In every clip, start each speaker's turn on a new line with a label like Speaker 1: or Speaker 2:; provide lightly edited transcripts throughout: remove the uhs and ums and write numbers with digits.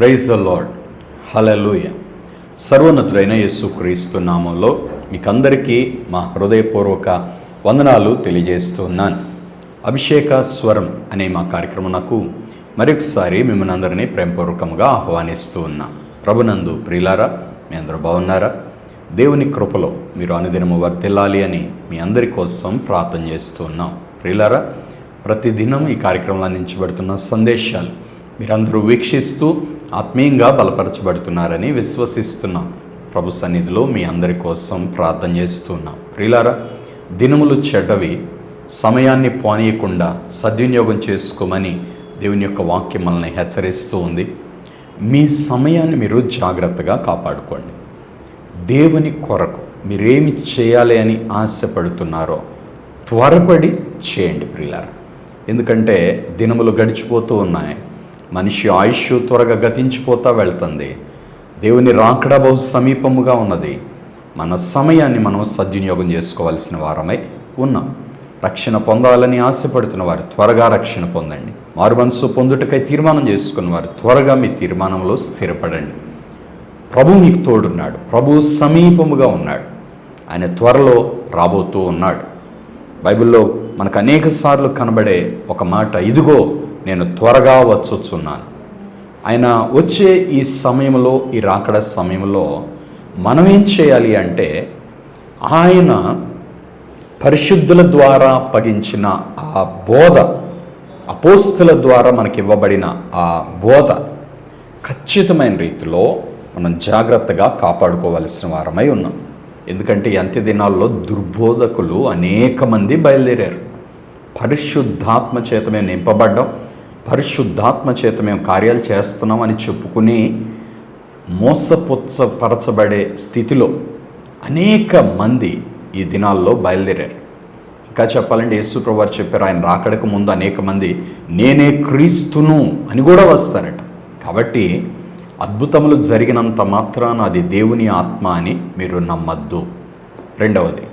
Speaker 1: Praise the lord. హల్లెలూయా. సర్వోన్నతుడైన యేసుక్రీస్తు నామంలో మీకందరికీ మా హృదయపూర్వక వందనాలు తెలియజేస్తున్నాను. అభిషేక స్వరం అనే మా కార్యక్రమంకు మరొకసారి మిమ్మల్ని అందరినీ ప్రేమపూర్వకంగా ఆహ్వానిస్తూ ఉన్నాం. ప్రభునందు ప్రియులారా, మీ అందరూ బాగున్నారా? దేవుని కృపలో మీరు అనుదినము వర్ధిల్లాలి అని మీ అందరి కోసం ప్రార్థన చేస్తూ ఉన్నాం. ప్రియులారా, ప్రతిదినం ఈ కార్యక్రమంలో అందించబడుతున్న సందేశాలు మీరందరూ వీక్షిస్తూ ఆత్మీయంగా బలపరచబడుతున్నారని విశ్వసిస్తున్నాం. ప్రభు సన్నిధిలో మీ అందరి కోసం ప్రార్థన చేస్తున్నాం. ప్రియులారా, దినములు చెడ్డవి, సమయాన్ని పోనీయకుండా సద్వినియోగం చేసుకోమని దేవుని యొక్క వాక్యం మనల్ని హెచ్చరిస్తూ ఉంది. మీ సమయాన్ని మీరు జాగ్రత్తగా కాపాడుకోండి. దేవుని కొరకు మీరేమి చేయాలి అని ఆశపడుతున్నారో త్వరపడి చేయండి ప్రియులారా. ఎందుకంటే దినములు గడిచిపోతూ ఉన్నాయి. మనిషి ఆయుష్ త్వరగా గతించిపోతూ వెళ్తుంది. దేవుని రాకడ బహు సమీపముగా ఉన్నది. మన సమయాన్ని మనం సద్వినియోగం చేసుకోవాల్సిన వారమై ఉన్నాం. రక్షణ పొందాలని ఆశపడుతున్న వారు త్వరగా రక్షణ పొందండి. మారు మనసు పొందుటకై తీర్మానం చేసుకున్న వారు త్వరగా మీ తీర్మానంలో స్థిరపడండి. ప్రభు మీకు తోడున్నాడు. ప్రభు సమీపముగా ఉన్నాడు. ఆయన త్వరలో రాబోతూ ఉన్నాడు. బైబిల్లో మనకు అనేక సార్లు కనబడే ఒక మాట, ఇదిగో నేను త్వరగా వచ్చుచున్నాను. ఆయన వచ్చే ఈ సమయంలో, ఈ రాకడ సమయంలో మనం ఏం చేయాలి అంటే, ఆయన పరిశుద్ధుల ద్వారా అప్పగించిన ఆ బోధ, అపోస్తుల ద్వారా మనకి ఇవ్వబడిన ఆ బోధ ఖచ్చితమైన రీతిలో మనం జాగ్రత్తగా కాపాడుకోవలసిన వారమై ఉన్నాం. ఎందుకంటే అంత్య దినాల్లో దుర్బోధకులు అనేక మంది బయలుదేరారు. పరిశుద్ధాత్మ చేత మేము నింపబడ్డాం, పరిశుద్ధాత్మ చేత మేము కార్యాలు చేస్తున్నాం అని చెప్పుకుని మోసపుచ్చపరచబడే స్థితిలో అనేక మంది ఈ దినాల్లో బయలుదేరారు. ఇంకా చెప్పాలంటే యేసుప్రభువు వారు చెప్పారు, ఆయన రాకడకు ముందు అనేక మంది నేనే క్రీస్తును అని కూడా వస్తారట. కాబట్టి అద్భుతములు జరిగినంత మాత్రాన అది దేవుని ఆత్మ అని మీరు నమ్మద్దు. రెండవది,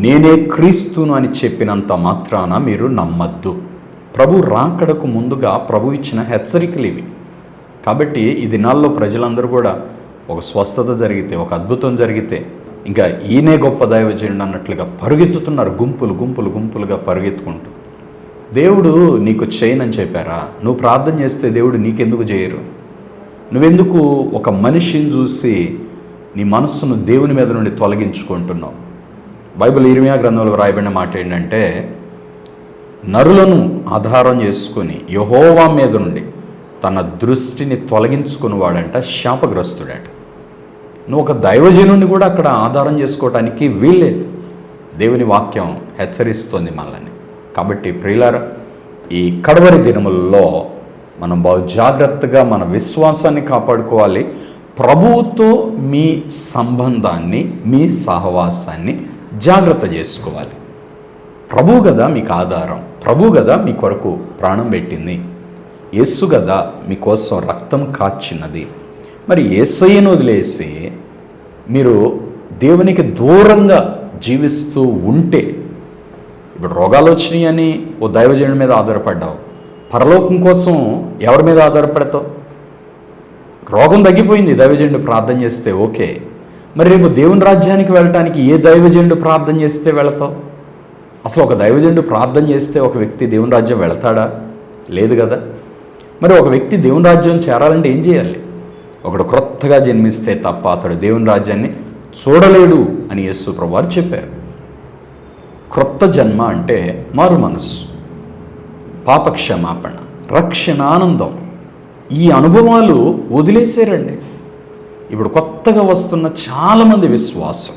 Speaker 1: నేనే క్రీస్తును అని చెప్పినంత మాత్రాన మీరు నమ్మద్దు. ప్రభు రాకడకు ముందుగా ప్రభు ఇచ్చిన హెచ్చరికలు ఇవి. కాబట్టి ఈ దినాల్లో ప్రజలందరూ కూడా ఒక స్వస్థత జరిగితే, ఒక అద్భుతం జరిగితే ఇంకా ఈయనే గొప్ప దైవజనుడు అన్నట్లుగా పరుగెత్తుతున్నారు. గుంపులుగా పరుగెత్తుకుంటూ. దేవుడు నీకు చేయనని చెప్పారా? నువ్వు ప్రార్థన చేస్తే దేవుడు నీకెందుకు చేయరు? నువ్వెందుకు ఒక మనిషిని చూసి నీ మనస్సును దేవుని మీద నుండి తొలగించుకుంటున్నావు? బైబిల్ ఇర్మియా గ్రంథంలో రాయబడిన మాట ఏంటంటే, నరులను ఆధారం చేసుకుని యెహోవా మీద నుండి తన దృష్టిని తొలగించుకునేవాడంట శాపగ్రస్తుడట. నువ్వు ఒక దైవజనుడిని కూడా అక్కడ ఆధారం చేసుకోవడానికి వీల్లేదు. దేవుని వాక్యం హెచ్చరిస్తోంది మనల్ని. కాబట్టి ప్రియులారా, ఈ కడవరి దినములలో మనం బహు జాగ్రత్తగా మన విశ్వాసాన్ని కాపాడుకోవాలి. ప్రభువుతో మీ సంబంధాన్ని, మీ సహవాసాన్ని జాగ్రత్త చేసుకోవాలి. ప్రభు కదా మీకు ఆధారం, ప్రభు కదా మీ కొరకు ప్రాణం పెట్టింది, యేసు కదా మీకోసం రక్తం కాచినది. మరి యేసయ్యను వదిలేసి మీరు దేవునికి దూరంగా జీవిస్తూ ఉంటే, ఇప్పుడు రోగాలు వచ్చినాయి అని ఓ దైవజనుడి మీద ఆధారపడ్డావు, పరలోకం కోసం ఎవరి మీద ఆధారపడతావు? రోగం తగ్గిపోయింది, దైవజనుడు ప్రార్థన చేస్తే ఓకే. మరి రేపు దేవుని రాజ్యానికి వెళ్ళటానికి ఏ దైవజనుడు ప్రార్థన చేస్తే వెళతావు? అసలు ఒక దైవజనుడు ప్రార్థన చేస్తే ఒక వ్యక్తి దేవుని రాజ్యం వెళతాడా? లేదు కదా. మరి ఒక వ్యక్తి దేవుని రాజ్యం చేరాలంటే ఏం చేయాలి? ఒకడు క్రొత్తగా జన్మిస్తే తప్ప అతడు దేవుని రాజ్యాన్ని చూడలేడు అని యేసుప్రభువు వారు చెప్పారు. క్రొత్త జన్మ అంటే మారు మనస్సు, పాపక్షమాపణ, రక్షణ, ఆనందం. ఈ అనుభవాలు వదిలేసారండి. ఇప్పుడు కొత్తగా వస్తున్న చాలామంది విశ్వాసం,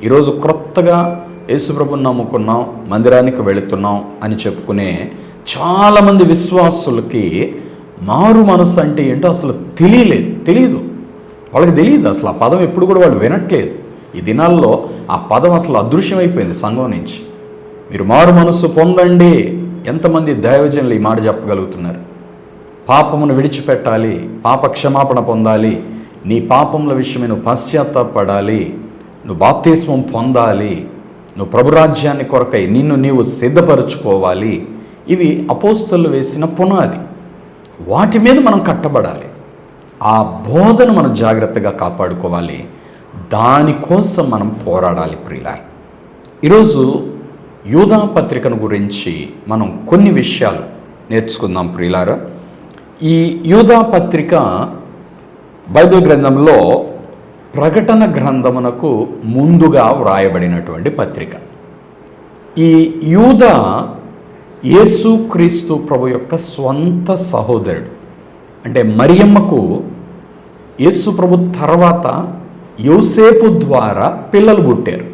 Speaker 1: ఈరోజు క్రొత్తగా యేసుప్రభుని నమ్ముకున్నాం, మందిరానికి వెళుతున్నాం అని చెప్పుకునే చాలామంది విశ్వాసులకి మారు మనసు అంటే ఏంటో అసలు తెలియదు. వాళ్ళకి తెలియదు అసలు. ఆ పదం ఎప్పుడు కూడా వాళ్ళు వినట్లేదు. ఈ దినాల్లో ఆ పదం అసలు అదృశ్యమైపోయింది సంఘం నుంచి. మీరు మారు మనసు పొందండి. ఎంతమంది దైవజనులు ఈ మాట చెప్పగలుగుతున్నారు? పాపమును విడిచిపెట్టాలి, పాప క్షమాపణ పొందాలి, నీ పాపముల విషయమే నువ్వు పశ్చాత్తాపడాలి, నువ్వు బాప్తిస్మం పొందాలి, నువ్వు ప్రభురాజ్యాన్ని కొరకై నిన్ను నీవు సిద్ధపరచుకోవాలి. ఇవి అపోస్తలులు వేసిన పునాది. వాటి మీద మనం కట్టబడాలి. ఆ బోధను మనం జాగ్రత్తగా కాపాడుకోవాలి. దానికోసం మనం పోరాడాలి ప్రియులారా. ఈరోజు యూదా పత్రికను గురించి మనం కొన్ని విషయాలు నేర్చుకుందాం ప్రియులారా. ఈ యూదా పత్రిక బైబిల్ గ్రంథంలో ప్రకటన గ్రంథమునకు ముందుగా వ్రాయబడినటువంటి పత్రిక. ఈ యూదా యేసుక్రీస్తు ప్రభు యొక్క స్వంత సహోదరుడు. అంటే మరియమ్మకు యేసు ప్రభు తర్వాత యోసేపు ద్వారా పిల్లలు పుట్టారు.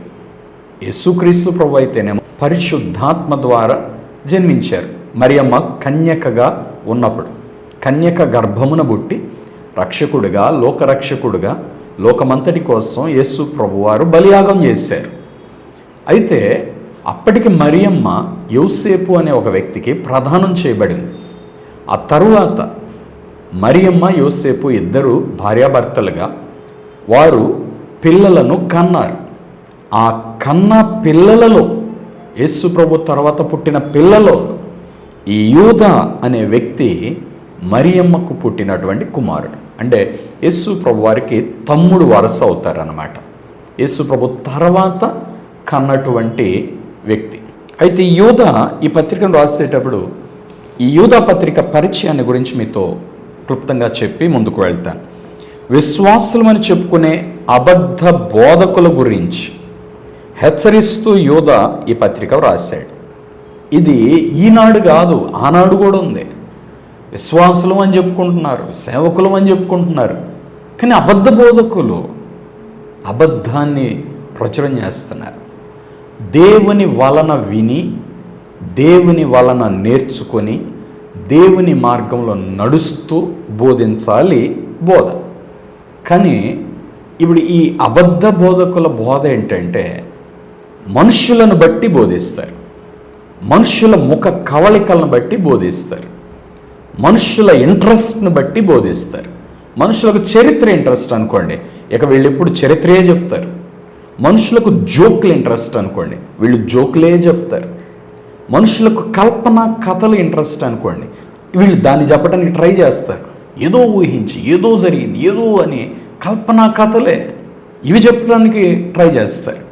Speaker 1: యేసుక్రీస్తు ప్రభు అయితేనేమో పరిశుద్ధాత్మ ద్వారా జన్మించారు. మరియమ్మ కన్యకగా ఉన్నప్పుడు కన్యక గర్భమున పుట్టి రక్షకుడిగా, లోకరక్షకుడిగా, లోకమంతటి కోసం యేసు ప్రభువారు బలియాగం చేశారు. అయితే అప్పటికి మరియమ్మ యోసేపు అనే ఒక వ్యక్తికి ప్రదానం చేయబడింది. ఆ తరువాత మరియమ్మ యోసేపు ఇద్దరు భార్యాభర్తలుగా వారు పిల్లలను కన్నారు. ఆ కన్న పిల్లలలో యేసు ప్రభు తర్వాత పుట్టిన పిల్లలో ఈ యూదా అనే వ్యక్తి మరియమ్మకు పుట్టినటువంటి కుమారుడు. అంటే యేసు ప్రభు వారికి తమ్ముడు వరస అవుతారన్నమాట. యేసు ప్రభు తర్వాత కన్నటువంటి వ్యక్తి. అయితే యూదా ఈ పత్రికను రాసేటప్పుడు ఈ యూదా పత్రిక పరిచయాన్ని గురించి మీతో క్లుప్తంగా చెప్పి ముందుకు వెళ్తాను. విశ్వాసులమని చెప్పుకునే అబద్ధ బోధకుల గురించి హెచ్చరిస్తూ యూదా ఈ పత్రిక రాశాడు. ఇది ఈనాడు కాదు, ఆనాడు కూడా ఉంది. విశ్వాసులం అని చెప్పుకుంటున్నారు, సేవకులం అని చెప్పుకుంటున్నారు, కానీ అబద్ధ బోధకులు అబద్ధాన్ని ప్రచురం చేస్తున్నారు. దేవుని వలన విని, దేవుని వలన నేర్చుకొని, దేవుని మార్గంలో నడుస్తూ బోధించాలి బోధ. కానీ ఇప్పుడు ఈ అబద్ధ బోధకుల బోధ ఏంటంటే మనుషులను బట్టి బోధిస్తారు, మనుషుల ముఖ కవళికలను బట్టి బోధిస్తారు, మనుషుల ఇంట్రెస్ట్ని బట్టి బోధిస్తారు. మనుషులకు చరిత్ర ఇంట్రెస్ట్ అనుకోండి, ఇక వీళ్ళు ఎప్పుడు చరిత్రయే చెప్తారు. మనుషులకు జోకులు ఇంట్రెస్ట్ అనుకోండి, వీళ్ళు జోకులే చెప్తారు. మనుషులకు కల్పన కథలు ఇంట్రెస్ట్ అనుకోండి, వీళ్ళు దాన్ని చెప్పడానికి ట్రై చేస్తారు. ఏదో ఊహించి, ఏదో జరిగింది, ఏదో అని కల్పనా కథలే ఇవి చెప్పడానికి ట్రై చేస్తారు.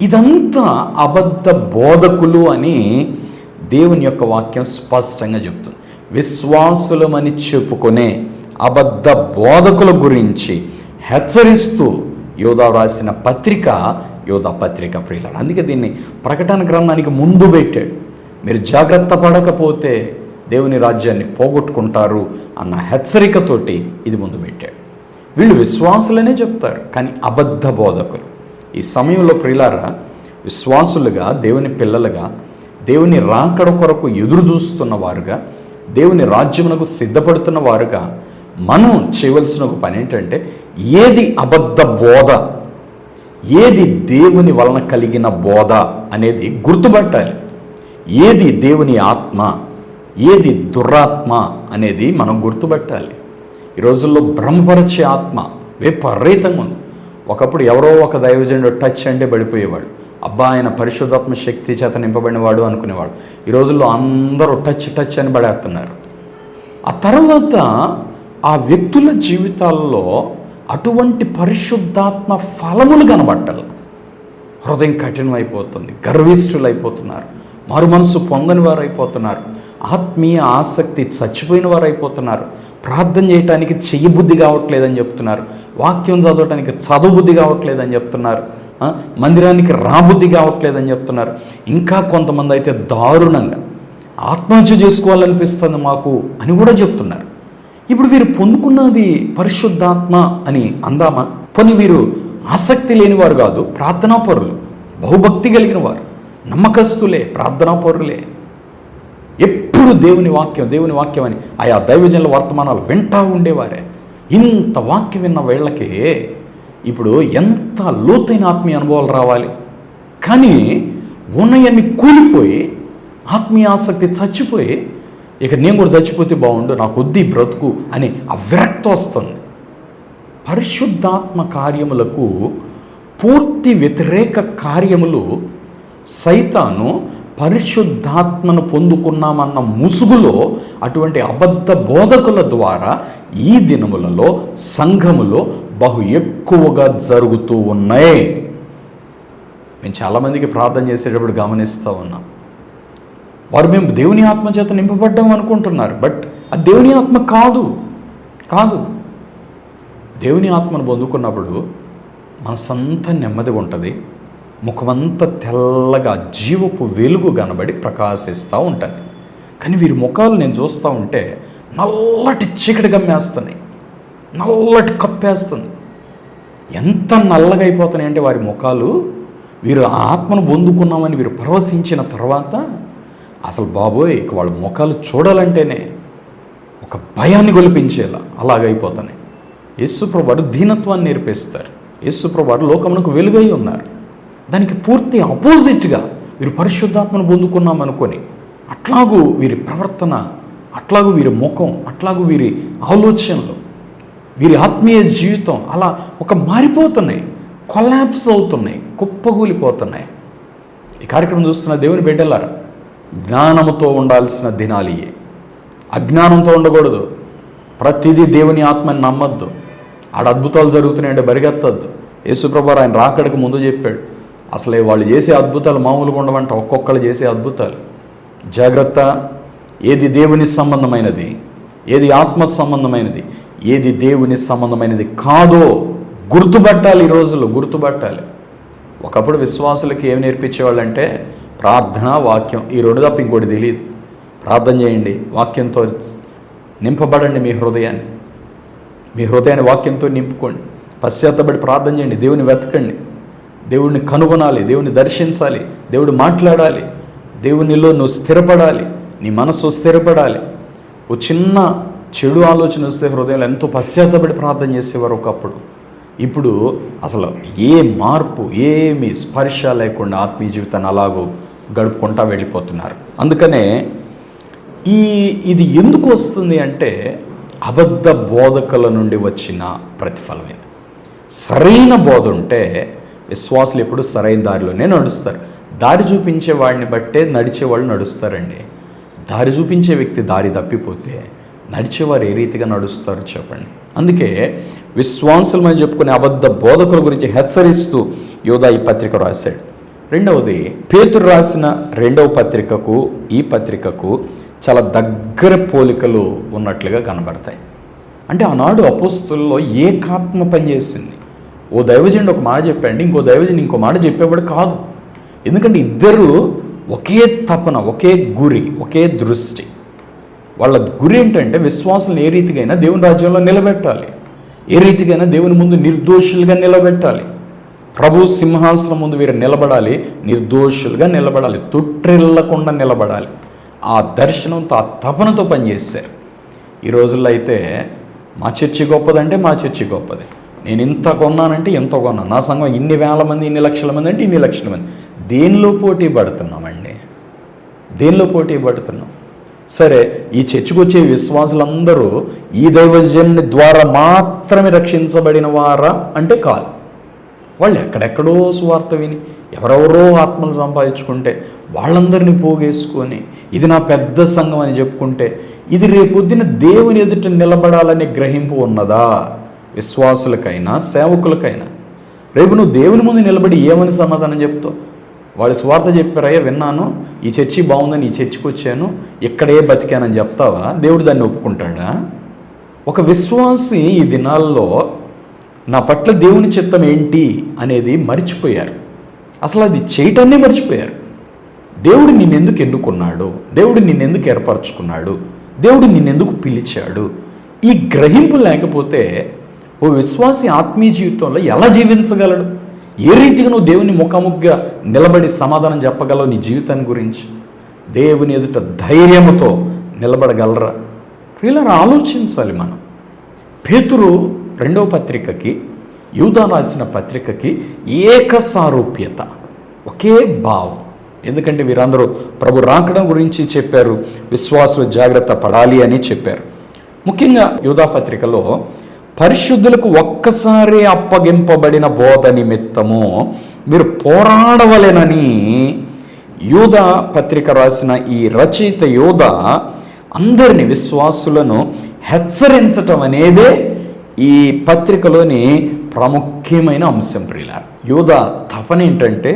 Speaker 1: ఇదంతా అబద్ధ బోధకులు అని దేవుని యొక్క వాక్యం స్పష్టంగా చెప్తుంది. విశ్వాసులమని చెప్పుకునే అబద్ధ బోధకుల గురించి హెచ్చరిస్తూ యూదా రాసిన పత్రిక యూదా పత్రిక ప్రియులారా. అందుకే దీన్ని ప్రకటన గ్రంథానికి ముందు పెట్టాడు. మీరు జాగ్రత్త పడకపోతే దేవుని రాజ్యాన్ని పోగొట్టుకుంటారు అన్న హెచ్చరికతోటి ఇది ముందు పెట్టాడు. వీళ్ళు విశ్వాసులనే చెప్తారు, కానీ అబద్ధ బోధకులు. ఈ సమయంలో ప్రియులారా, విశ్వాసులుగా, దేవుని పిల్లలుగా, దేవుని రాకడ కొరకు ఎదురు చూస్తున్న వారుగా, దేవుని రాజ్యమునకు సిద్ధపడుతున్న వారుగా మనం చేయవలసిన ఒక పని ఏంటంటే, ఏది అబద్ధ బోధ, ఏది దేవుని వలన కలిగిన బోధ అనేది గుర్తుపట్టాలి. ఏది దేవుని ఆత్మ, ఏది దురాత్మ అనేది మనం గుర్తుపట్టాలి. ఈ రోజుల్లో భ్రమపరిచే ఆత్మ విపరీతంగా ఉంది. ఒకప్పుడు ఎవరో ఒక దైవజనుడు టచ్ అంటే పడిపోయేవాడు. అబ్బా, ఆయన పరిశుద్ధాత్మ శక్తి చేత నింపబడినవాడు అనుకునేవాడు. ఈ రోజుల్లో అందరూ టచ్ అని పడేస్తున్నారు. ఆ తర్వాత ఆ వ్యక్తుల జీవితాల్లో అటువంటి పరిశుద్ధాత్మ ఫలములు కనబట్టాలి. హృదయం కఠినమైపోతుంది, గర్విష్ఠులు అయిపోతున్నారు, మారు మనసు పొందని వారు అయిపోతున్నారు, ఆత్మీయ ఆసక్తి చచ్చిపోయిన వారు అయిపోతున్నారు, ప్రార్థన చేయటానికి చెయ్యి బుద్ధి కావట్లేదని చెప్తున్నారు, వాక్యం చదవటానికి చదువు బుద్ధి కావట్లేదని చెప్తున్నారు, మందిరానికి రాబుద్ధి కావట్లేదని చెప్తున్నారు. ఇంకా కొంతమంది అయితే దారుణంగా ఆత్మహత్య చేసుకోవాలనిపిస్తుంది మాకు అని కూడా చెప్తున్నారు. ఇప్పుడు వీరు పొందుకున్నది పరిశుద్ధాత్మ అని అందామా? పోనీ వీరు ఆసక్తి లేనివారు కాదు, ప్రార్థనాపరులు, బహుభక్తి కలిగిన వారు, నమ్మకస్తులే, ప్రార్థనాపరులే, ఎప్పుడు దేవుని వాక్యం అని ఆయా దైవజనుల వర్తమానాలు వింటూ ఉండేవారే. ఇంత వాక్యం విన్న వీళ్ళకి ఇప్పుడు ఎంత లోతైన ఆత్మీయ అనుభవాలు రావాలి. కానీ ఉన్నయన్ని కూలిపోయి, ఆత్మీయ ఆసక్తి చచ్చిపోయి, ఇక నేను కూడా చచ్చిపోతే బాగుండు, నాకు వద్దు బ్రతుకు అని ఆ విరక్తి వస్తుంది. పరిశుద్ధాత్మ కార్యములకు పూర్తి వ్యతిరేక కార్యములు సైతాను పరిశుద్ధాత్మను పొందుకున్నామన్న ముసుగులో అటువంటి అబద్ధ బోధకుల ద్వారా ఈ దినములలో సంఘములో బహు ఎక్కువగా జరుగుతూ ఉన్నాయి. మేము చాలామందికి ప్రార్థన చేసేటప్పుడు గమనిస్తూ ఉన్నాం, వారు మేము దేవుని ఆత్మ చేత నింపబడ్డాం అనుకుంటున్నారు. బట్ అది దేవుని ఆత్మ కాదు. దేవుని ఆత్మను పొందుకున్నప్పుడు మనసంతా నెమ్మదిగా ఉంటుంది, ముఖమంతా తెల్లగా జీవపు వెలుగు కనబడి ప్రకాశిస్తూ ఉంటుంది. కానీ వీరి ముఖాలు నేను చూస్తూ ఉంటే నల్లటి చీకటి గమ్మేస్తున్నాయి, నల్లటి కప్పేస్తుంది. ఎంత నల్లగా అయిపోతున్నాయి అంటే వారి ముఖాలు, వీరు ఆత్మను పొందుకున్నామని వీరు పరవశించిన తర్వాత అసలు బాబోయ్ ఇక వాళ్ళ ముఖాలు చూడాలంటేనే ఒక భయాన్ని గొలిపించేలా అలాగైపోతున్నాయి. యేసుప్రభువు వారు దీనత్వాన్ని నేర్పిస్తారు. యేసుప్రభువు వారు లోకమునకు వెలుగై ఉన్నారు. దానికి పూర్తి ఆపోజిట్గా వీరు పరిశుద్ధాత్మను పొందుకున్నాం అనుకొని అట్లాగూ వీరి ప్రవర్తన, అట్లాగూ వీరి ముఖం, అట్లాగూ వీరి ఆలోచనలు, వీరి ఆత్మీయ జీవితం అలా ఒక మారిపోతున్నాయి, కొలాప్స్ అవుతున్నాయి, కుప్పగూలిపోతున్నాయి. ఈ కార్యక్రమం చూస్తున్న దేవుని బిడ్డలారా, జ్ఞానముతో ఉండాల్సిన దినాలు ఇయే. అజ్ఞానంతో ఉండకూడదు. ప్రతిదీ దేవుని ఆత్మని నమ్మద్దు. ఆడ అద్భుతాలు జరుగుతున్నాయంటే బరిగెత్తద్దు. యేసుప్రభు ఆయన రాకడకు ముందు చెప్పాడు, అసలే వాళ్ళు చేసే అద్భుతాలు మామూలుగా ఉండవంట, ఒక్కొక్కళ్ళు చేసే అద్భుతాలు. జాగ్రత్త, ఏది దేవుని సంబంధమైనది, ఏది ఆత్మ సంబంధమైనది, ఏది దేవుని సంబంధమైనది కాదో గుర్తుపట్టాలి. ఈ రోజుల్లో గుర్తుపట్టాలి. ఒకప్పుడు విశ్వాసులకి ఏమి నేర్పించేవాళ్ళంటే ప్రార్థన, వాక్యం, ఈ రెండు తప్ప ఇంకోటి తెలియదు. ప్రార్థన చేయండి, వాక్యంతో నింపబడండి, మీ హృదయాన్ని వాక్యంతో నింపుకోండి, పశ్చాత్తపడి ప్రార్థన చేయండి, దేవుని వెతకండి, దేవుడిని కనుగొనాలి, దేవుని దర్శించాలి, దేవుడు మాట్లాడాలి, దేవునిలో నువ్వు స్థిరపడాలి, నీ మనస్సు స్థిరపడాలి. ఓ చిన్న చెడు ఆలోచన వస్తే హృదయంలో ఎంతో పశ్చాత్తపడి ప్రార్థన చేసేవారు ఒకప్పుడు. ఇప్పుడు అసలు ఏ మార్పు, ఏమి స్పర్శ లేకుండా ఆత్మీయ జీవితాన్ని అలాగూ గడుపుకుంటా వెళ్ళిపోతున్నారు. అందుకనే ఇది ఎందుకు వస్తుంది అంటే అబద్ధ బోధకుల నుండి వచ్చిన ప్రతిఫలమే. సరైన బోధ ఉంటే విశ్వాసులు ఎప్పుడు సరైన దారిలోనే నడుస్తారు. దారి చూపించే వాడిని బట్టే నడిచేవాళ్ళు నడుస్తారండి. దారి చూపించే వ్యక్తి దారి తప్పిపోతే నడిచేవారు ఏ రీతిగా నడుస్తారు చెప్పండి. అందుకే విశ్వాసులు అని చెప్పుకునే అబద్ధ బోధకుల గురించి హెచ్చరిస్తూ యోధా ఈ పత్రిక రాశాడు. రెండవది, పేతురు రాసిన రెండవ పత్రికకు ఈ పత్రికకు చాలా దగ్గర పోలికలు ఉన్నట్లుగా కనబడతాయి. అంటే ఆనాడు అపోస్తుల్లో ఏకాత్మ పనిచేసింది. ఓ దైవజనుడు ఒక మాట చెప్పండి, ఇంకో దైవజనుడు ఇంకో మాట చెప్పేవాడు కాదు. ఎందుకంటే ఇద్దరు ఒకే తపన, ఒకే గురి, ఒకే దృష్టి. వాళ్ళ గురి ఏంటంటే విశ్వాసులను ఏ రీతికైనా దేవుని రాజ్యంలో నిలబెట్టాలి, ఏ రీతికైనా దేవుని ముందు నిర్దోషులుగా నిలబెట్టాలి. ప్రభు సింహాసనం ముందు వీరు నిలబడాలి, నిర్దోషులుగా నిలబడాలి, తుట్టిల్లకుండా నిలబడాలి. ఆ దర్శనంతో, ఆ తపనతో పనిచేశారు. ఈ రోజుల్లో అయితే మా చర్చి గొప్పదంటే మా చర్చి గొప్పది, నేను ఇంత కొన్నానంటే ఎంత కొన్నాను, నా సంఘం ఇన్ని వేల మంది, ఇన్ని లక్షల మంది అంటే ఇన్ని లక్షల మంది. దేనిలో పోటీ పడుతున్నామండి? దేనిలో పోటీ పడుతున్నాం? సరే, ఈ చర్చికి వచ్చే విశ్వాసులందరూ ఈ దైవజనుని ద్వారా మాత్రమే రక్షించబడిన వారా అంటే కాదు. వాళ్ళు ఎక్కడెక్కడో సువార్త విని ఎవరెవరో ఆత్మలు సంపాదించుకుంటే వాళ్ళందరినీ పోగేసుకొని ఇది నా పెద్ద సంఘం అని చెప్పుకుంటే ఇది రేపొద్దున దేవుని ఎదుట నిలబడాలనే గ్రహింపు ఉన్నదా విశ్వాసులకైనా సేవకులకైనా? రేపు నువ్వు దేవుని ముందు నిలబడి ఏమని సమాధానం చెప్తావు? వాళ్ళు స్వార్థ చెప్పారయ్యా, విన్నాను, ఈ చర్చి బాగుందని ఈ చర్చికి వచ్చాను, ఇక్కడే బతికానని చెప్తావా? దేవుడు దాన్ని ఒప్పుకుంటాడా? ఒక విశ్వాసి ఈ దినాల్లో నా పట్ల దేవుని చిత్తం ఏంటి అనేది మర్చిపోయారు. అసలు అది చేయటాన్ని మర్చిపోయారు. దేవుడు నిన్నెందుకు ఎన్నుకున్నాడు, దేవుడు నిన్నెందుకు ఏర్పరచుకున్నాడు, దేవుడు నిన్నెందుకు పిలిచాడు, ఈ గ్రహింపు లేకపోతే ఓ విశ్వాసి ఆత్మీయ జీవితంలో ఎలా జీవించగలడు? ఏ రీతిగా నువ్వు దేవుని ముఖాముఖిగా నిలబడి సమాధానం చెప్పగలవు నీ జీవితాన్ని గురించి? దేవుని ఎదుట ధైర్యంతో నిలబడగలరా? ప్రియులారా, ఆలోచించాలి మనం. పేతురు రెండవ పత్రికకి, యూదా రాసిన పత్రికకి ఏకసారూప్యత, ఒకే భావం. ఎందుకంటే వీరందరూ ప్రభు రాకడం గురించి చెప్పారు, విశ్వాసులు జాగ్రత్త పడాలి అని చెప్పారు. ముఖ్యంగా యూదా పత్రికలో పరిశుద్ధులకు ఒక్కసారి అప్పగింపబడిన బోధ నిమిత్తము మీరు పోరాడవలెనని యూదా పత్రిక రాసిన ఈ రచయిత యూదా అందరిని, విశ్వాసులను హెచ్చరించటం అనేదే ఈ పత్రికలోని ప్రాముఖ్యమైన అంశం. ప్రియులారా, యూదా తపన ఏంటంటే,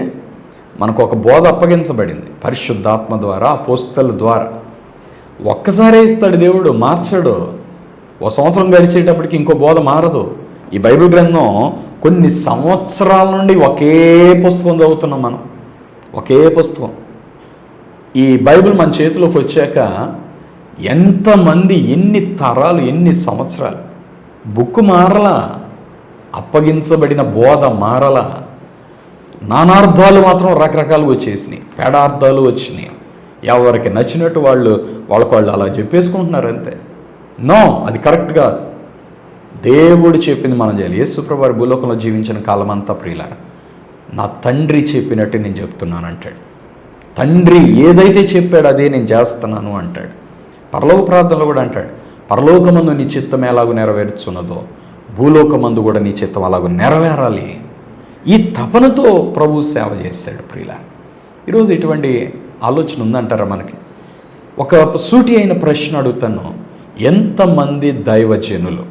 Speaker 1: మనకు ఒక బోధ అప్పగించబడింది పరిశుద్ధాత్మ ద్వారా, అపోస్తలుల ద్వారా. ఒక్కసారే ఇస్తాడు దేవుడు, మార్చాడు. ఓ సంవత్సరం గడిచేటప్పటికి ఇంకో బోధ మారదు. ఈ బైబిల్ గ్రంథం కొన్ని సంవత్సరాల నుండి ఒకే పుస్తకం చదువుతున్నాం మనం, ఒకే పుస్తకం. ఈ బైబిల్ మన చేతిలోకి వచ్చాక ఎంతమంది, ఎన్ని తరాలు, ఎన్ని సంవత్సరాలు, బుక్ మారలా, అప్పగించబడిన బోధ మారలా, నానార్థాలు మాత్రం రకరకాలుగా వచ్చేసినాయి, పేడార్థాలు వచ్చినాయి. ఎవరికి నచ్చినట్టు వాళ్ళకు అలా చెప్పేసుకుంటున్నారు అంతే. నో, అది కరెక్ట్ కాదు. దేవుడు చెప్పింది మనం చేయాలి. యేసుప్రభువు వారి భూలోకంలో జీవించిన కాలం అంతా ప్రియులారా, నా తండ్రి చెప్పినట్టు నేను చెప్తున్నాను అంటాడు. తండ్రి ఏదైతే చెప్పాడో అదే నేను చేస్తున్నాను అంటాడు. పరలోక ప్రార్థనలో కూడా అంటాడు, పరలోకమందు నీ చిత్తం ఎలాగో నెరవేర్చున్నదో భూలోకమందు కూడా నీ చిత్తం అలాగూ నెరవేరాలి. ఈ తపనతో ప్రభు సేవ చేశాడు. ప్రియులారా, ఈరోజు ఇటువంటి ఆలోచన ఉందంటారా మనకి? ఒక సూటి అయిన ప్రశ్న అడుగుతాను, ఎంతమంది దైవజనులు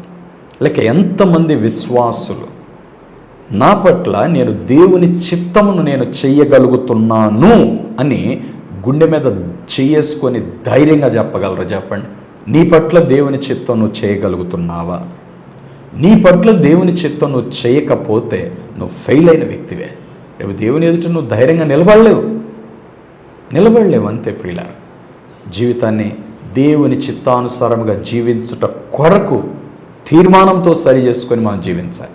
Speaker 1: లేక ఎంతమంది విశ్వాసులు నా పట్ల నేను దేవుని చిత్తమును నేను చెయ్యగలుగుతున్నాను అని గుండె మీద చేసుకొని ధైర్యంగా చెప్పగలరా? చెప్పండి. నీ పట్ల దేవుని చిత్తం నువ్వు చేయగలుగుతున్నావా? నీ పట్ల దేవుని చిత్తం నువ్వు చేయకపోతే నువ్వు ఫెయిల్ అయిన వ్యక్తివే. రేపు దేవుని ఎదుట నువ్వు ధైర్యంగా నిలబడలేవు అంతే. ప్రియులారా, జీవితాన్ని దేవుని చిత్తానుసారంగా జీవించుట కొరకు తీర్మానంతో సరి చేసుకొని మనం జీవించాలి.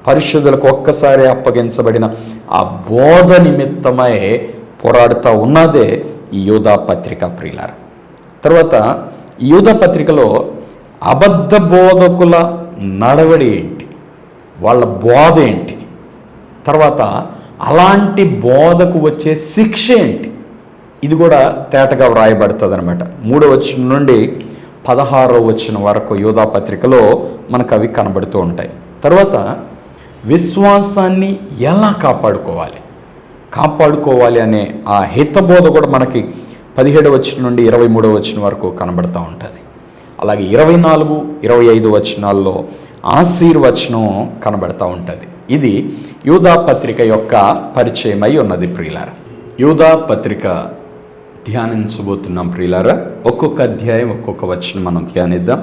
Speaker 1: పరిశుద్ధులకు ఒక్కసారి అప్పగించబడిన ఆ బోధ నిమిత్తమై పోరాడుతూ ఉన్నదే ఈ యూదా పత్రిక. ప్రియులారా, తర్వాత ఈ యూదా పత్రికలో అబద్ధ బోధకుల నడవడి ఏంటి, వాళ్ళ బోధ ఏంటి, తర్వాత అలాంటి బోధకు వచ్చే శిక్ష ఏంటి, ఇది కూడా తేటగా వ్రాయబడుతుంది అనమాట. 3వ వచనం నుండి 16వ వచనం వరకు యూదా పత్రికలో మనకు అవి కనబడుతూ ఉంటాయి. తర్వాత విశ్వాసాన్ని ఎలా కాపాడుకోవాలి అనే ఆ హితబోధ కూడా మనకి 17వ వచనం నుండి 23వ వచనం వరకు కనబడుతూ ఉంటుంది. అలాగే 24, 25 వచనాల్లో ఆశీర్వచనం కనబడుతూ ఉంటుంది. ఇది యూదా పత్రిక యొక్క పరిచయమై ఉన్నది. ప్రియులారా, యూదా పత్రిక ధ్యానించబోతున్నాం. ప్రియులారా, ఒక్కొక్క అధ్యాయం ఒక్కొక్క వచనం మనం ధ్యానిద్దాం.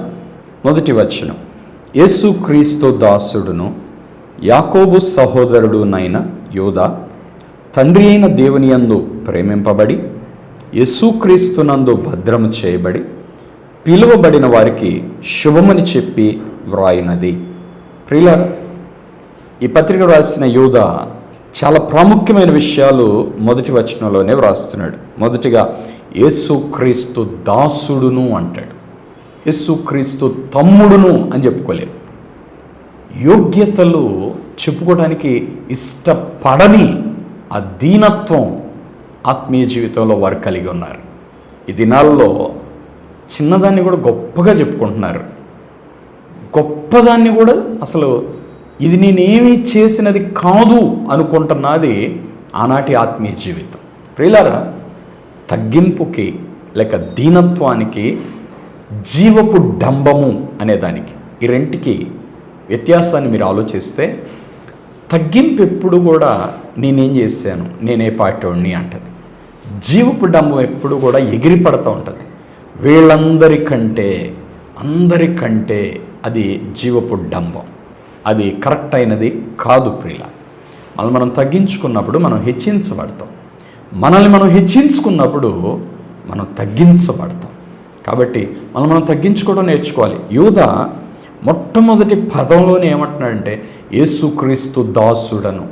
Speaker 1: మొదటి వచనం, యేసుక్రీస్తు దాసుడును యాకోబు సహోదరుడునైన యూదా, తండ్రి అయిన దేవుని యందు ప్రేమింపబడి యేసుక్రీస్తునందు భద్రము చేయబడి పిలువబడిన వారికి శుభమని చెప్పి వ్రాయినది. ప్రియులారా, ఈ పత్రిక రాసిన యూదా చాలా ప్రాముఖ్యమైన విషయాలు మొదటి వచనంలోనే వ్రాస్తున్నాడు. మొదటిగా యేసుక్రీస్తు దాసుడును అంటాడు. యేసుక్రీస్తు తమ్ముడును అని చెప్పుకోలేదు. యోగ్యతలు చెప్పుకోవడానికి ఇష్టపడని ఆ దీనత్వం ఆత్మీయ జీవితంలో వారు కలిగి ఉన్నారు. ఈ దినాల్లో చిన్నదాన్ని కూడా గొప్పగా చెప్పుకుంటున్నారు. గొప్పదాన్ని కూడా అసలు ఇది నేనేమీ చేసినది కాదు అనుకుంటున్నది ఆనాటి ఆత్మీయ జీవితం. ప్రియులారా, తగ్గింపుకి లేక దీనత్వానికి, జీవపు డంబము అనేదానికి, ఈ రెంటికి వ్యత్యాసాన్ని మీరు ఆలోచిస్తే, తగ్గింపు ఎప్పుడు కూడా నేనేం చేశాను, నేనే పాటోడిని అంటది. జీవపు డంబం ఎప్పుడు కూడా ఎగిరిపడుతూ ఉంటుంది. అందరికంటే అది జీవపు డంబం, అది కరెక్ట్ అయినది కాదు. ప్రియుల, మనం తగ్గించుకున్నప్పుడు మనం హెచ్చించబడతాం, మనల్ని మనం హెచ్చించుకున్నప్పుడు మనం తగ్గించబడతాం. కాబట్టి మనం తగ్గించుకోవడం నేర్చుకోవాలి. యూదా మొట్టమొదటి పదంలోనే ఏమంటున్నాడంటే యేసుక్రీస్తు దాసుడను,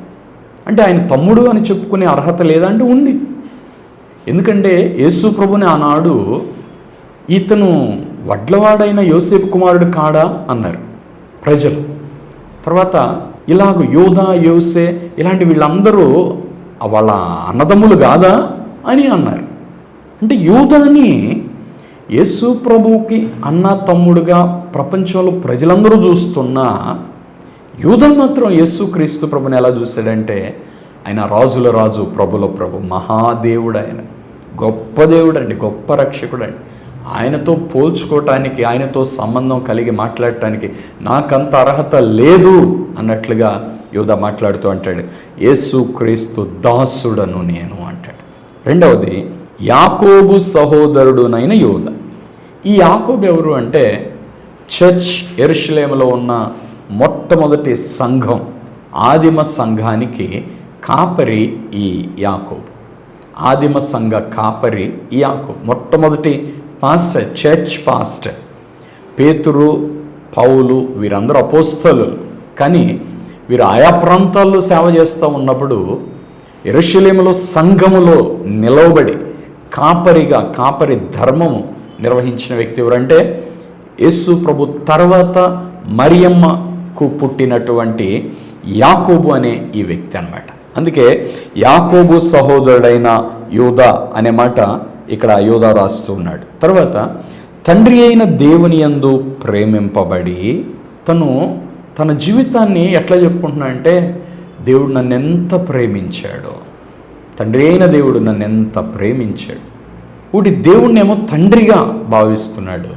Speaker 1: అంటే ఆయన తమ్ముడు అని చెప్పుకునే అర్హత లేదంటే ఉంది. ఎందుకంటే యేసు ప్రభుని ఆనాడు ఇతను వడ్లవాడైన యోసేపు కుమారుడు కాడా అన్నారు ప్రజలు. తర్వాత ఇలాగ యూదా, యోసే ఇలాంటి వీళ్ళందరూ వాళ్ళ అన్నదమ్ములు కాదా అని అన్నారు. అంటే యూదాని యేసు ప్రభువుకి అన్న తమ్ముడుగా ప్రపంచంలో ప్రజలందరూ చూస్తున్నా, యూదా మాత్రం యేసుక్రీస్తు ప్రభుని ఎలా చూశాడంటే ఆయన రాజుల రాజు, ప్రభుల ప్రభు, మహాదేవుడు, ఆయన గొప్ప దేవుడు అండి, గొప్ప రక్షకుడు అండి. ఆయనతో పోల్చుకోవటానికి, ఆయనతో సంబంధం కలిగి మాట్లాడటానికి నాకంత అర్హత లేదు అన్నట్లుగా యూదా మాట్లాడుతూ అంటాడు, యేసుక్రీస్తు దాసుడను నేను అంటాడు. రెండవది, యాకోబు సహోదరుడునైన యూదా. ఈ యాకోబు ఎవరు అంటే చర్చ్ యెరూషలేములో ఉన్న మొట్టమొదటి సంఘం, ఆదిమ సంఘానికి కాపరి ఈ యాకోబు. ఆదిమ సంఘ కాపరి ఈ యాకోబు, మొట్టమొదటి పాస్టర్, చర్చ్ పాస్టర్. పేతురు, పౌలు వీరందరూ అపోస్తలులు, కానీ వీరు ఆయా ప్రాంతాల్లో సేవ చేస్తూ ఉన్నప్పుడు యెరూషలేములో సంఘములో నిలవబడి కాపరిగా, కాపరి ధర్మము నిర్వహించిన వ్యక్తి ఎవరంటే యేసు ప్రభు తర్వాత మరియమ్మకు పుట్టినటువంటి యాకోబు అనే ఈ వ్యక్తి అన్నమాట. అందుకే యాకోబు సహోదరుడైన యూదా అనే మాట ఇక్కడ యూదా రాస్తూ ఉన్నాడు. తర్వాత తండ్రి అయిన దేవుని యందు ప్రేమింపబడి తన జీవితాన్ని ఎట్లా చెప్పుకుంటున్నాడంటే, దేవుడు నన్ను ఎంత ప్రేమించాడో, తండ్రి అయిన దేవుడు నన్ను ఎంత ప్రేమించాడు. ఒకటి దేవుణ్ణి ఏమో తండ్రిగా భావిస్తున్నాడు,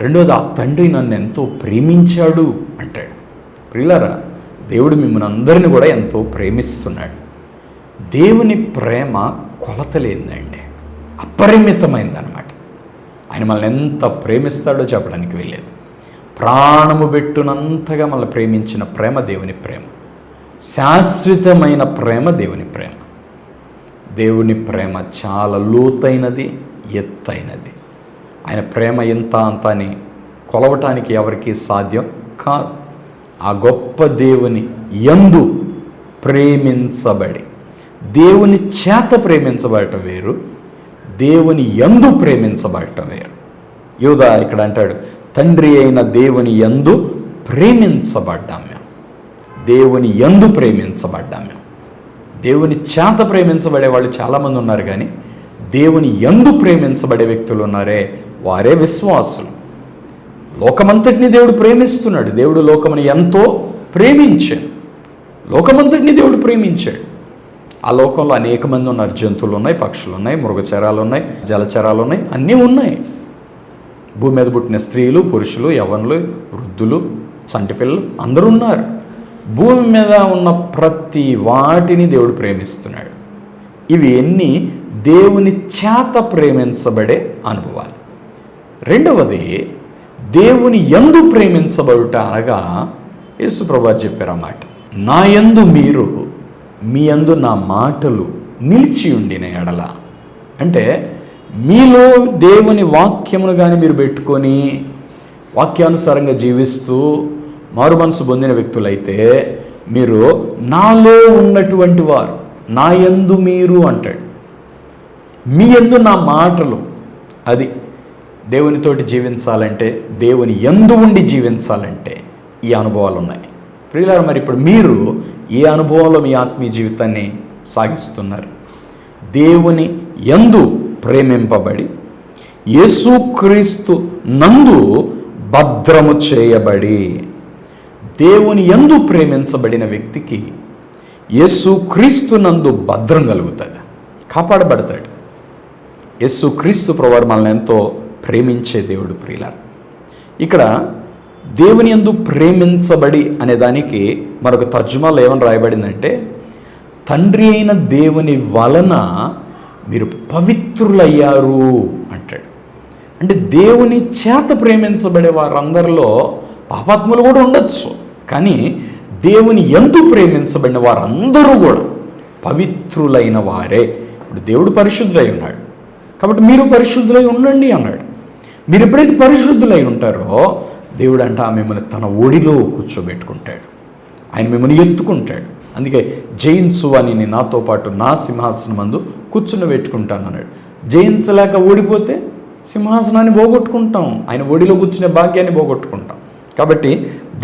Speaker 1: రెండోది ఆ తండ్రి నన్ను ఎంతో ప్రేమించాడు అంటాడు. ప్రియులారా, దేవుడు మిమ్మల్ని అందరినీ కూడా ఎంతో ప్రేమిస్తున్నాడు. దేవుని ప్రేమ కొలతలేదండి, అపరిమితమైందనమాట. ఆయన మనల్ని ఎంత ప్రేమిస్తాడో చెప్పడానికి వెళ్ళేది. ప్రాణము పెట్టునంతగా మనల్ని ప్రేమించిన ప్రేమ దేవుని ప్రేమ, శాశ్వతమైన ప్రేమ దేవుని ప్రేమ. దేవుని ప్రేమ చాలా లోతైనది, ఎత్తైనది. ఆయన ప్రేమ ఎంత అంత అని కొలవటానికి ఎవరికీ సాధ్యం కాదు. ఆ గొప్ప దేవుని యందు ప్రేమించబడి, దేవుని చేత ప్రేమించబడటం వేరు, దేవుని యందు ప్రేమించబడటం వేరు. యూదా ఇక్కడ అంటాడు, తండ్రి అయిన దేవుని యందు ప్రేమించబడ్డాం మేము, దేవుని యందు ప్రేమించబడ్డాం మేము. దేవుని చేత ప్రేమించబడే వాళ్ళు చాలామంది ఉన్నారు, కానీ దేవుని యందు ప్రేమించబడే వ్యక్తులు ఉన్నారే, వారే విశ్వాసులు. లోకమంతటిని దేవుడు ప్రేమిస్తున్నాడు. దేవుడు లోకముని ఎంతో ప్రేమించాడు, లోకమంతటిని దేవుడు ప్రేమించాడు. ఆ లోకంలో అనేక మంది ఉన్నారు, జంతువులు ఉన్నాయి, పక్షులు ఉన్నాయి, మృగచరాలు ఉన్నాయి, జలచరాలు ఉన్నాయి, అన్నీ ఉన్నాయి. భూమి మీద పుట్టిన స్త్రీలు, పురుషులు, యవ్వనులు, వృద్ధులు, చంటిపిల్లలు అందరూ ఉన్నారు. భూమి మీద ఉన్న ప్రతి వాటిని దేవుడు ప్రేమిస్తున్నాడు. ఇవి ఎన్ని దేవుని చేత ప్రేమించబడే అనుభవాలు. రెండవది, దేవుని యందు ప్రేమించబడుట అనగా యేసు ప్రభువు చెప్పారు ఆ మాట, నా యందు మీరు, మీ యందు నా మాటలు నిలిచి ఉండిన ఎడల. అంటే మీలో దేవుని వాక్యమును కానీ మీరు పెట్టుకొని వాక్యానుసారంగా జీవిస్తూ మారు మనసు పొందిన వ్యక్తులైతే మీరు నాలో ఉన్నటువంటి వారు, నా యందు మీరు అంటాడు, మీ యందు నా మాటలు. అది దేవునితోటి జీవించాలంటే, దేవుని యందు ఉండి జీవించాలంటే ఈ అనుభవాలు ఉన్నాయి. ప్రియులారా, మరి ఇప్పుడు మీరు ఏ అనుభవంలో మీ ఆత్మీయ జీవితాన్ని సాగిస్తున్నారు? దేవుని యందు ప్రేమింపబడి యేసుక్రీస్తు నందు భద్రము చేయబడి. దేవుని యందు ప్రేమించబడిన వ్యక్తికి యేసుక్రీస్తు నందు భద్రం కలుగుతుంది, కాపాడబడతాడు. యేసుక్రీస్తు ప్రభువు మనల్ని ఎంతో ప్రేమించే దేవుడు. ప్రియులారా, ఇక్కడ దేవుని యందు ప్రేమించబడి అనే దానికి మరొక తర్జుమాలో ఏమని రాయబడిందంటే, తండ్రి అయిన దేవుని వలన మీరు పవిత్రులయ్యారు అంటాడు. అంటే దేవుని చేత ప్రేమించబడే వారందరిలో పాపాత్ములు కూడా ఉండొచ్చు, కానీ దేవుని యందు ప్రేమించబడిన వారందరూ కూడా పవిత్రులైన వారే. ఇప్పుడు దేవుడు పరిశుద్ధులై ఉన్నాడు కాబట్టి మీరు పరిశుద్ధులై ఉండండి అన్నాడు. మీరు ఎప్పుడైతే పరిశుద్ధులై ఉంటారో దేవుడు అంట మిమ్మల్ని తన ఒడిలో కూర్చోబెట్టుకుంటాడు, ఆయన మిమ్మల్ని ఎత్తుకుంటాడు. అందుకే జయించు అని నేను నాతో పాటు నా సింహాసనం మందు కూర్చుని పెట్టుకుంటాను అన్నాడు. జయించలేక ఓడిపోతే సింహాసనాన్ని పోగొట్టుకుంటాం, ఆయన ఒడిలో కూర్చునే భాగ్యాన్ని పోగొట్టుకుంటాం. కాబట్టి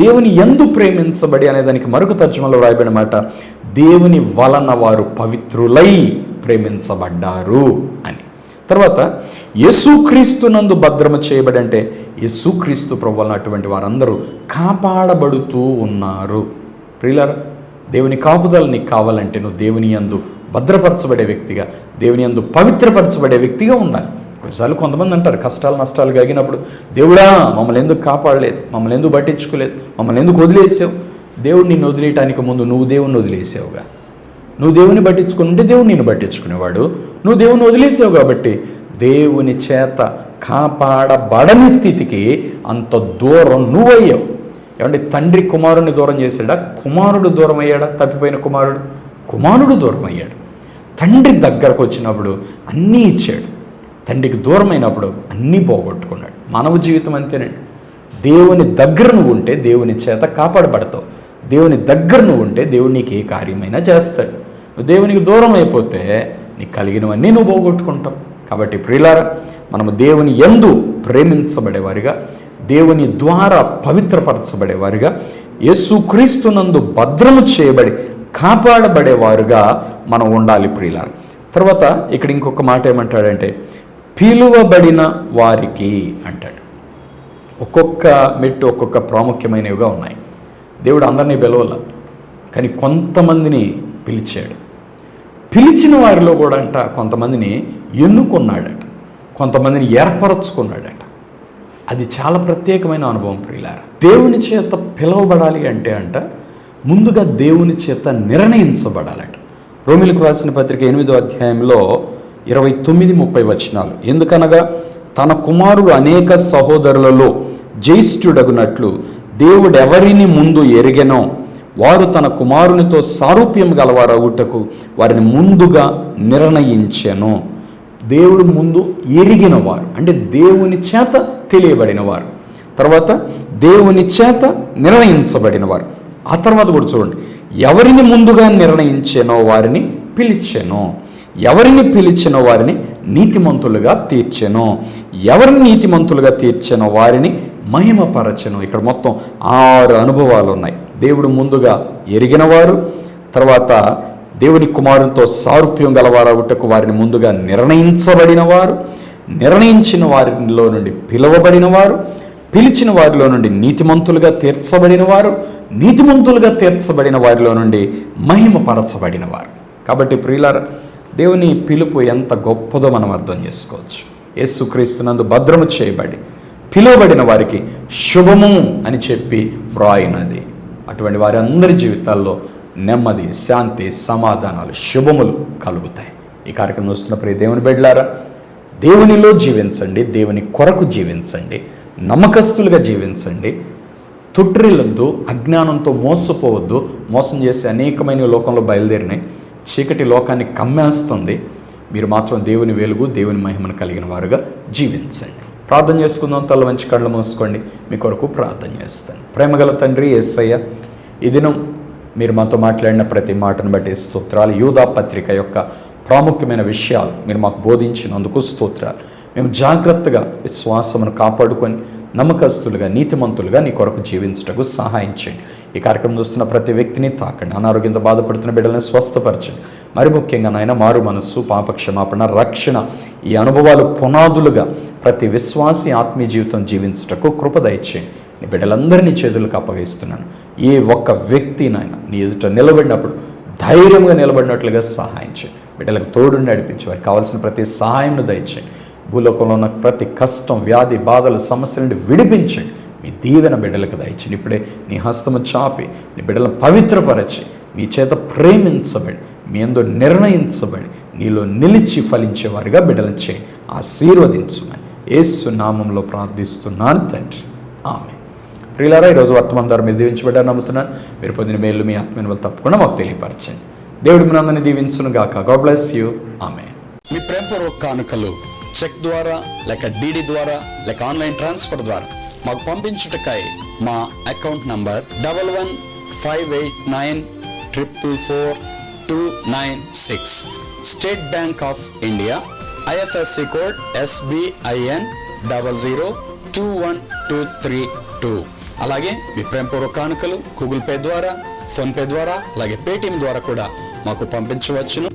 Speaker 1: దేవుని యందు ప్రేమించబడి అనే దానికి మరొక తర్జుమాలో రాయబడిన మాట, దేవుని వలన వారు పవిత్రులై ప్రేమించబడ్డారు అని. తర్వాత యేసుక్రీస్తు నందు భద్రమ చేయబడి, అంటే యేసుక్రీస్తు ప్రభువున అటువంటి వారందరూ కాపాడబడుతూ ఉన్నారు. ప్రియులారా, దేవుని కాపుదల నీకు కావాలంటే నువ్వు దేవుని యందు భద్రపరచబడే వ్యక్తిగా, దేవుని యందు పవిత్రపరచబడే వ్యక్తిగా ఉండాలి. కొన్నిసార్లు కొంతమంది అంటారు, కష్టాలు నష్టాలు కలిగినప్పుడు, దేవుడా మమ్మల్ని ఎందుకు కాపాడలేదు, మమ్మల్ని ఎందుకు పట్టించుకోలేదు, మమ్మల్ని ఎందుకు వదిలేసావు? దేవుడు నిన్ను వదిలేయటానికి ముందు నువ్వు దేవుణ్ణి వదిలేసావుగా. నువ్వు దేవుని పట్టించుకుని ఉంటే దేవుడు నిన్ను పట్టించుకునేవాడు. నువ్వు దేవుని వదిలేసావు కాబట్టి దేవుని చేత కాపాడబడని స్థితికి అంత దూరం నువ్వయ్యావు. ఏమంటే తండ్రి కుమారుని దూరం చేశాడా? కుమారుడు దూరం అయ్యాడా? తప్పిపోయిన కుమారుడు దూరం అయ్యాడు. తండ్రి దగ్గరకు వచ్చినప్పుడు అన్నీ ఇచ్చాడు, తండ్రికి దూరం అయినప్పుడు అన్నీ పోగొట్టుకున్నాడు. మానవ జీవితం అంతేనండి. దేవుని దగ్గర నువ్వు ఉంటే దేవుని చేత కాపాడబడతావు. దేవుని దగ్గర నువ్వు ఉంటే దేవుడు నీకు ఏ కార్యమైనా చేస్తాడు. నువ్వు దేవునికి దూరం అయిపోతే నీకు కలిగినవన్నీ నువ్వు పోగొట్టుకుంటావు. కాబట్టి ప్రియులారా, మనము దేవుని యందు ప్రేమించబడేవారిగా, దేవుని ద్వారా పవిత్రపరచబడేవారిగా, యేసుక్రీస్తునందు భద్రము చేయబడి కాపాడబడేవారుగా మనం ఉండాలి ప్రియులారా. తర్వాత ఇక్కడ ఇంకొక మాట ఏమంటాడంటే, పిలువబడిన వారికి అంటాడు. ఒక్కొక్క మెట్టు ఒక్కొక్క ప్రాముఖ్యమైనవిగా ఉన్నాయి. దేవుడు అందరినీ పిలవాల, కానీ కొంతమందిని పిలిచాడు. పిలిచిన వారిలో కూడా అంట కొంతమందిని ఎన్నుకున్నాడట, కొంతమందిని ఏర్పరచుకున్నాడట. అది చాలా ప్రత్యేకమైన అనుభవం ప్రియులారా. దేవుని చేత పిలువబడాలి అంటే అంట ముందుగా దేవుని చేత నిర్ణయించబడాలట. రోమీయులకు రాసిన పత్రిక 8వ అధ్యాయంలో 29-30 వచనాలు. ఎందుకనగా తన కుమారుడు అనేక సహోదరులలో జ్యేష్ఠుడగునట్లు దేవుడు ఎవరిని ముందు ఎరిగెనో వారు తన కుమారునితో సారూప్యం గలవారవుటకు వారిని ముందుగా నిర్ణయించెను. దేవుడు ముందు ఎరిగిన వారు అంటే దేవుని చేత తెలియబడిన వారు, తర్వాత దేవుని చేత నిర్ణయించబడిన వారు. ఆ తర్వాత కూడా చూడండి, ఎవరిని ముందుగా నిర్ణయించెనో వారిని పిలిచెను, ఎవరిని పిలిచిన వారిని నీతిమంతులుగా తీర్చెను, ఎవరిని నీతిమంతులుగా తీర్చెనో వారిని మహిమపరచెను. ఇక్కడ మొత్తం 6 అనుభవాలు ఉన్నాయి. దేవుడు ముందుగా ఎరిగిన వారు, తర్వాత దేవుని కుమారునితో సారూప్యం గలవారవుటకు వారిని ముందుగా నిర్ణయించబడిన వారు, నిర్ణయించిన వారిలో నుండి పిలువబడిన వారు, పిలిచిన వారిలో నుండి నీతిమంతులుగా తీర్చబడిన వారు, నీతిమంతులుగా తీర్చబడిన వారిలో నుండి మహిమపరచబడిన వారు. కాబట్టి ప్రియులారా, దేవుని పిలుపు ఎంత గొప్పదో మనం అర్థం చేసుకోవచ్చు. యేసుక్రీస్తునందు భద్రము చేయబడి పిలువబడిన వారికి శుభము అని చెప్పి వ్రాయినది. అటువంటి వారి అందరి జీవితాల్లో నెమ్మది, శాంతి, సమాధానాలు, శుభములు కలుగుతాయి. ఈ కార్యక్రమం చూస్తున్న ప్రియ దేవుని బిడ్డలారా, దేవునిలో జీవించండి, దేవుని కొరకు జీవించండి, నమ్మకస్తులుగా జీవించండి. తుట్రిల్లొద్దు, అజ్ఞానంతో మోసపోవద్దు. మోసం చేసే అనేకమైన లోకంలో బయలుదేరినాయి. చీకటి లోకాన్ని కమ్మేస్తుంది. మీరు మాత్రం దేవుని వెలుగు, దేవుని మహిమను కలిగిన వారుగా జీవించండి. ప్రార్థన చేసుకుందాం. తల వంచి కళ్ళు మూసుకోండి. మీ కొరకు ప్రార్థన చేస్తాను. ప్రేమగల తండ్రి యేసయ్య, ఈ దినం మీరు మాతో మాట్లాడిన ప్రతి మాటను బట్టి స్తోత్రాలు. యూదా పత్రిక యొక్క ప్రాముఖ్యమైన విషయాలు మీరు మాకు బోధించినందుకు స్తోత్రాలు. మేము జాగ్రత్తగా విశ్వాసమును కాపాడుకొని నమ్మకస్తులుగా, నీతిమంతులుగా నీ కొరకు జీవించటకు సహాయం చేయండి. ఈ కార్యక్రమం చూస్తున్న ప్రతి వ్యక్తిని తాకండి. అనారోగ్యంతో బాధపడుతున్న బిడ్డలను స్వస్థపరచండి. మరి ముఖ్యంగా నాయన మారు మనస్సు, పాపక్షమాపణ, రక్షణ, ఈ అనుభవాలు పునాదులుగా ప్రతి విశ్వాసి ఆత్మీయ జీవితం జీవించటకు కృప దయచేయండి. నీ బిడ్డలందరినీ చేతులకు అప్పగిస్తున్నాను. ఏ ఒక్క వ్యక్తి నాయన నీ ఎదుట నిలబడినప్పుడు ధైర్యంగా నిలబడినట్లుగా సహాయం చేయండి. బిడ్డలకు తోడుని నడిపించి వారికి కావాల్సిన ప్రతి సహాయంను దయచేయండి. భూలోకంలో ఉన్న ప్రతి కష్టం, వ్యాధి, బాధలు, సమస్యల నుండి విడిపించండి. మీ దీవెన బిడ్డలకు దయచేయండి. ఇప్పుడే నీ హస్తము చాపి నీ బిడ్డలను పవిత్రపరచి మీ చేత ప్రేమించబడి, మీ యందు నిర్ణయించబడి, నీలో నిలిచి ఫలించేవారిగా బిడ్డలను చేయండి. ఆశీర్వదించుమని యేసు నామంలో ప్రార్థిస్తున్నాను తండ్రి, ఆమేన్. ప్రియులారా, ఈరోజు వర్తమానం ద్వారా మీరు దీవించబడ్డారని నమ్ముతున్నాను. మీరు పొందిన మేలు మీ ఆత్మీయ వాళ్ళు తప్పకుండా మాకు తెలియపరచండి. దేవుడు మీ అందరిని దీవించును గాక. God bless you. ఆమేన్.
Speaker 2: మీ ప్రేమపూర్వక కానుకలు చెక్ ద్వారా, లేక డీడీ ద్వారా, లేక ఆన్లైన్ ట్రాన్స్ఫర్ ద్వారా మాకు పంపించుటకై మా account number 115894442996, state bank of India, IFSC code SBIN 002123 అలాగే మీ ప్రేమపూర్వక కానుకలు గూగుల్ పే ద్వారా, ఫోన్ పే ద్వారా, అలాగే పేటిఎం ద్వారా కూడా మాకు పంపించవచ్చును.